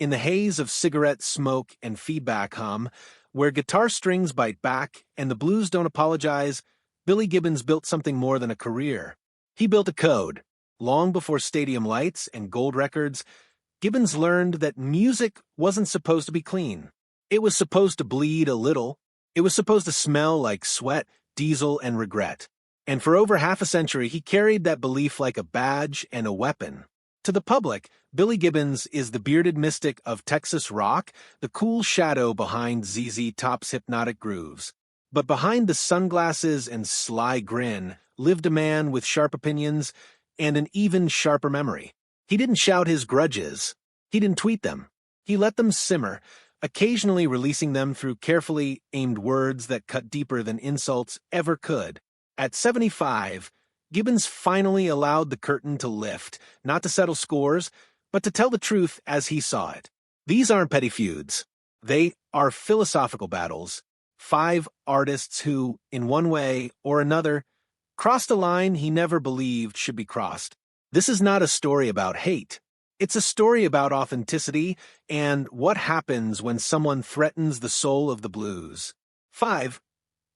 In the haze of cigarette smoke and feedback hum, where guitar strings bite back and the blues don't apologize, Billy Gibbons built something more than a career. He built a code. Long before stadium lights and gold records, Gibbons learned that music wasn't supposed to be clean. It was supposed to bleed a little. It was supposed to smell like sweat, diesel, and regret. And for over half a century, he carried that belief like a badge and a weapon. To the public, Billy Gibbons is the bearded mystic of Texas rock, the cool shadow behind ZZ Top's hypnotic grooves. But behind the sunglasses and sly grin lived a man with sharp opinions and an even sharper memory. He didn't shout his grudges. He didn't tweet them. He let them simmer, occasionally releasing them through carefully aimed words that cut deeper than insults ever could. At 75, Gibbons finally allowed the curtain to lift, not to settle scores, but to tell the truth as he saw it. These aren't petty feuds. They are philosophical battles. 5 artists who, in one way or another, crossed a line he never believed should be crossed. This is not a story about hate. It's a story about authenticity and what happens when someone threatens the soul of the blues. 5.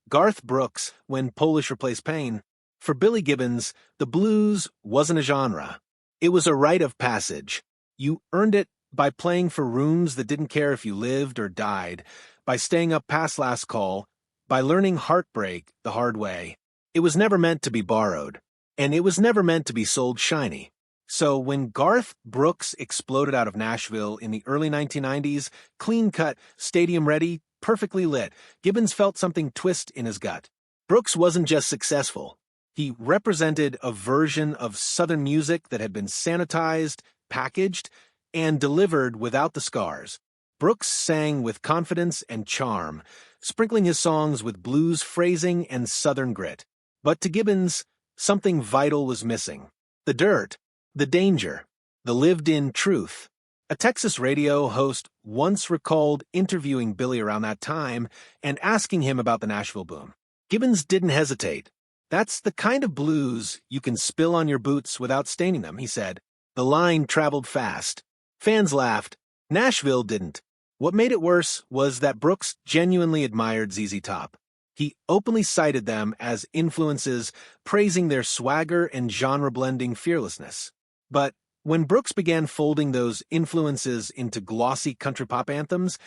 Garth Brooks, When Polish Replaced Pain. For Billy Gibbons, the blues wasn't a genre. It was a rite of passage. You earned it by playing for rooms that didn't care if you lived or died, by staying up past last call, by learning heartbreak the hard way. It was never meant to be borrowed, and it was never meant to be sold shiny. So when Garth Brooks exploded out of Nashville in the early 1990s, clean-cut, stadium-ready, perfectly lit, Gibbons felt something twist in his gut. Brooks wasn't just successful. He represented a version of Southern music that had been sanitized, packaged, and delivered without the scars. Brooks sang with confidence and charm, sprinkling his songs with blues phrasing and Southern grit. But to Gibbons, something vital was missing. The dirt, the danger, the lived-in truth. A Texas radio host once recalled interviewing Billy around that time and asking him about the Nashville boom. Gibbons didn't hesitate. That's the kind of blues you can spill on your boots without staining them, he said. The line traveled fast. Fans laughed. Nashville didn't. What made it worse was that Brooks genuinely admired ZZ Top. He openly cited them as influences, praising their swagger and genre-blending fearlessness. But when Brooks began folding those influences into glossy country pop anthems,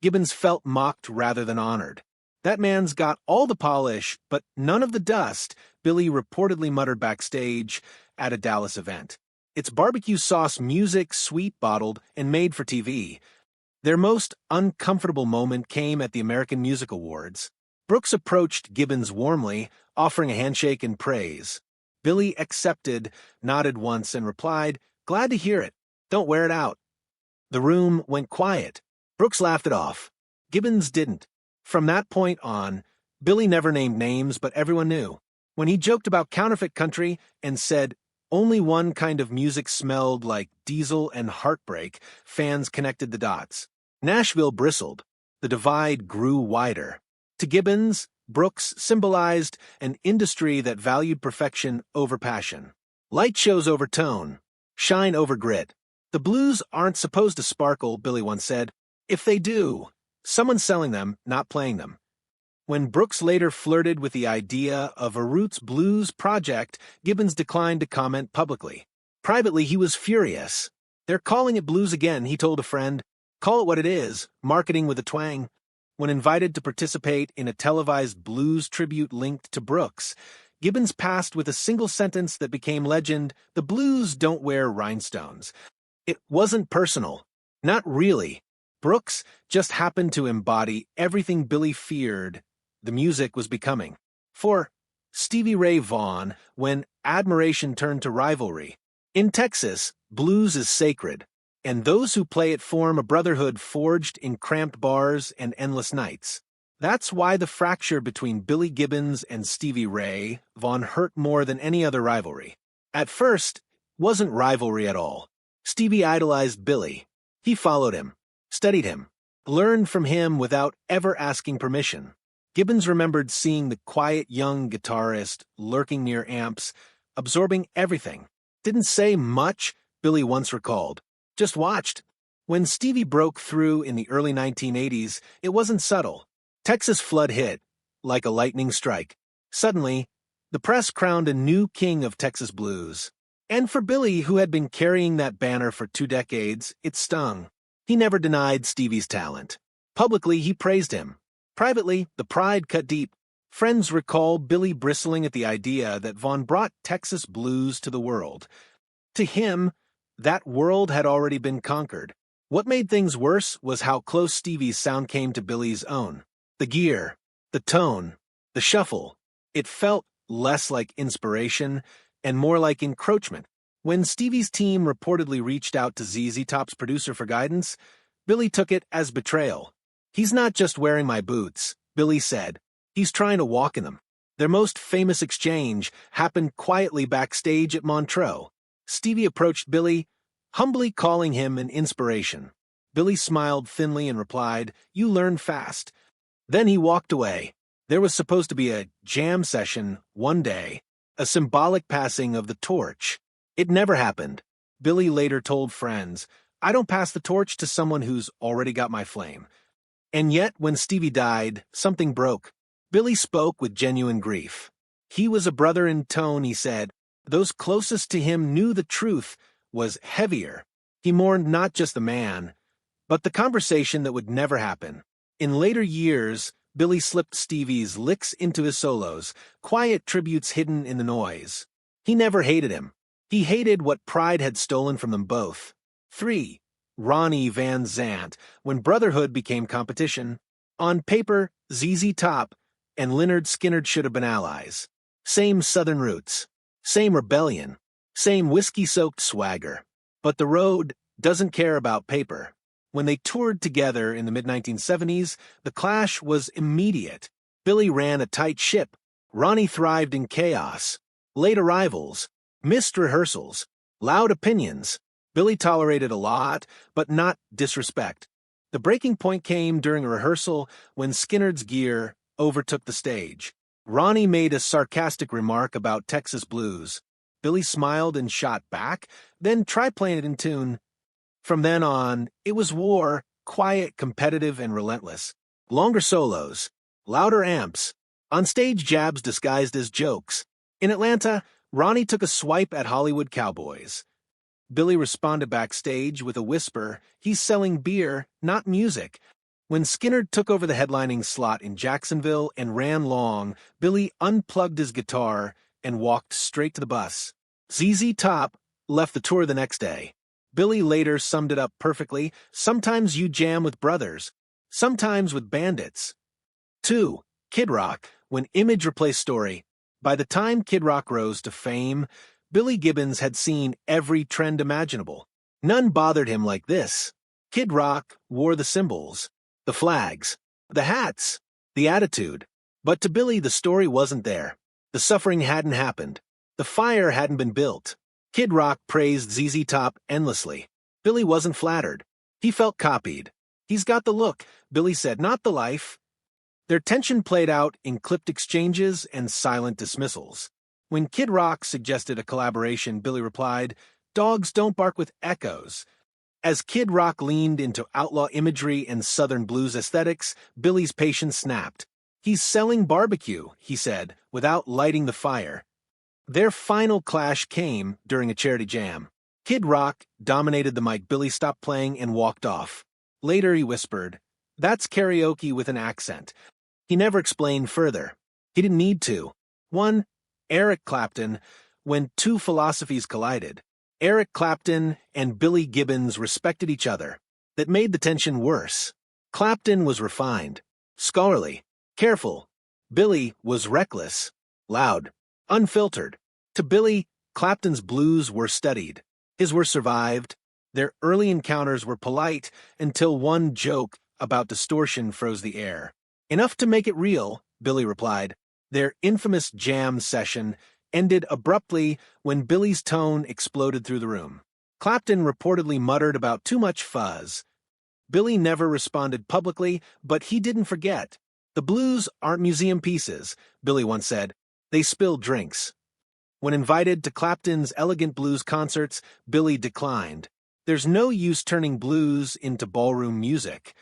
Gibbons felt mocked rather than honored. That man's got all the polish, but none of the dust, Billy reportedly muttered backstage at a Dallas event. It's barbecue sauce music, sweet-bottled, and made for TV. Their most uncomfortable moment came at the American Music Awards. Brooks approached Gibbons warmly, offering a handshake and praise. Billy accepted, nodded once, and replied, "Glad to hear it. Don't wear it out." The room went quiet. Brooks laughed it off. Gibbons didn't. From that point on, Billy never named names, but everyone knew. When he joked about counterfeit country and said only one kind of music smelled like diesel and heartbreak, fans connected the dots. Nashville bristled. The divide grew wider. To Gibbons, Brooks symbolized an industry that valued perfection over passion. Light shows over tone. Shine over grit. The blues aren't supposed to sparkle, Billy once said. If they do, someone's selling them, not playing them. When Brooks later flirted with the idea of a roots blues project, Gibbons declined to comment publicly. Privately, he was furious. "They're calling it blues again," he told a friend. "Call it what it is, marketing with a twang." When invited to participate in a televised blues tribute linked to Brooks, Gibbons passed with a single sentence that became legend: "The blues don't wear rhinestones." It wasn't personal. Not really. Brooks just happened to embody everything Billy feared the music was becoming. For Stevie Ray Vaughn, when admiration turned to rivalry. In Texas, blues is sacred, and those who play it form a brotherhood forged in cramped bars and endless nights. That's why the fracture between Billy Gibbons and Stevie Ray Vaughn hurt more than any other rivalry. At first, it wasn't rivalry at all. Stevie idolized Billy. He followed him, studied him, learned from him without ever asking permission. Gibbons remembered seeing the quiet young guitarist lurking near amps, absorbing everything. Didn't say much, Billy once recalled. Just watched. When Stevie broke through in the early 1980s, it wasn't subtle. Texas Flood hit, like a lightning strike. Suddenly, the press crowned a new king of Texas blues. And for Billy, who had been carrying that banner for 2 decades, it stung. He never denied Stevie's talent. Publicly, he praised him. Privately, the pride cut deep. Friends recall Billy bristling at the idea that Vaughn brought Texas blues to the world. To him, that world had already been conquered. What made things worse was how close Stevie's sound came to Billy's own. The gear, the tone, the shuffle. It felt less like inspiration and more like encroachment. When Stevie's team reportedly reached out to ZZ Top's producer for guidance, Billy took it as betrayal. "He's not just wearing my boots," Billy said. "He's trying to walk in them." Their most famous exchange happened quietly backstage at Montreux. Stevie approached Billy, humbly calling him an inspiration. Billy smiled thinly and replied, "You learn fast." Then he walked away. There was supposed to be a jam session one day, a symbolic passing of the torch. It never happened. Billy later told friends, "I don't pass the torch to someone who's already got my flame." And yet, when Stevie died, something broke. Billy spoke with genuine grief. He was a brother in tone, he said. Those closest to him knew the truth was heavier. He mourned not just the man, but the conversation that would never happen. In later years, Billy slipped Stevie's licks into his solos, quiet tributes hidden in the noise. He never hated him. He hated what pride had stolen from them both. 3. Ronnie Van Zant, when brotherhood became competition. On paper, ZZ Top and Lynyrd Skynyrd should have been allies. Same Southern roots. Same rebellion. Same whiskey-soaked swagger. But the road doesn't care about paper. When they toured together in the mid-1970s, the clash was immediate. Billy ran a tight ship. Ronnie thrived in chaos. Late arrivals. Missed rehearsals. Loud opinions. Billy tolerated a lot, but not disrespect. The breaking point came during a rehearsal when Skynyrd's gear overtook the stage. Ronnie made a sarcastic remark about Texas blues. Billy smiled and shot back, then tried playing it in tune. From then on, it was war, quiet, competitive, and relentless. Longer solos, louder amps, on-stage jabs disguised as jokes. In Atlanta, Ronnie took a swipe at Hollywood cowboys. Billy responded backstage with a whisper, "He's selling beer, not music." When Skynyrd took over the headlining slot in Jacksonville and ran long, Billy unplugged his guitar and walked straight to the bus. ZZ Top left the tour the next day. Billy later summed it up perfectly. Sometimes you jam with brothers, sometimes with bandits. 2. Kid Rock, when image replaced story. By the time Kid Rock rose to fame, Billy Gibbons had seen every trend imaginable. None bothered him like this. Kid Rock wore the symbols, the flags, the hats, the attitude. But to Billy, the story wasn't there. The suffering hadn't happened. The fire hadn't been built. Kid Rock praised ZZ Top endlessly. Billy wasn't flattered. He felt copied. "He's got the look," Billy said, "not the life." Their tension played out in clipped exchanges and silent dismissals. When Kid Rock suggested a collaboration, Billy replied, "Dogs don't bark with echoes." As Kid Rock leaned into outlaw imagery and Southern blues aesthetics, Billy's patience snapped. "He's selling barbecue," he said, without lighting the fire. Their final clash came during a charity jam. Kid Rock dominated the mic. Billy stopped playing and walked off. Later he whispered, "That's karaoke with an accent." He never explained further. He didn't need to. 1. Eric Clapton, when two philosophies collided. Eric Clapton and Billy Gibbons respected each other. That made the tension worse. Clapton was refined, scholarly, careful. Billy was reckless, loud, unfiltered. To Billy, Clapton's blues were studied. His were survived. Their early encounters were polite until one joke about distortion froze the air. "Enough to make it real," Billy replied. Their infamous jam session ended abruptly when Billy's tone exploded through the room. Clapton reportedly muttered about too much fuzz. Billy never responded publicly, but he didn't forget. "The blues aren't museum pieces," Billy once said. "They spill drinks." When invited to Clapton's elegant blues concerts, Billy declined. There's no use turning blues into ballroom music.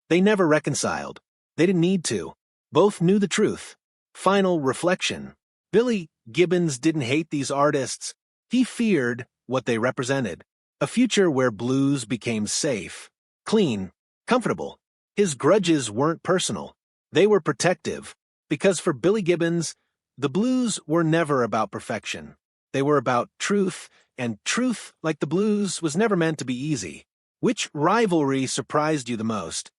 They never reconciled. They didn't need to. Both knew the truth. Final reflection. Billy Gibbons didn't hate these artists. He feared what they represented. A future where blues became safe, clean, comfortable. His grudges weren't personal. They were protective. Because for Billy Gibbons, the blues were never about perfection. They were about truth, and truth, like the blues, was never meant to be easy. Which rivalry surprised you the most?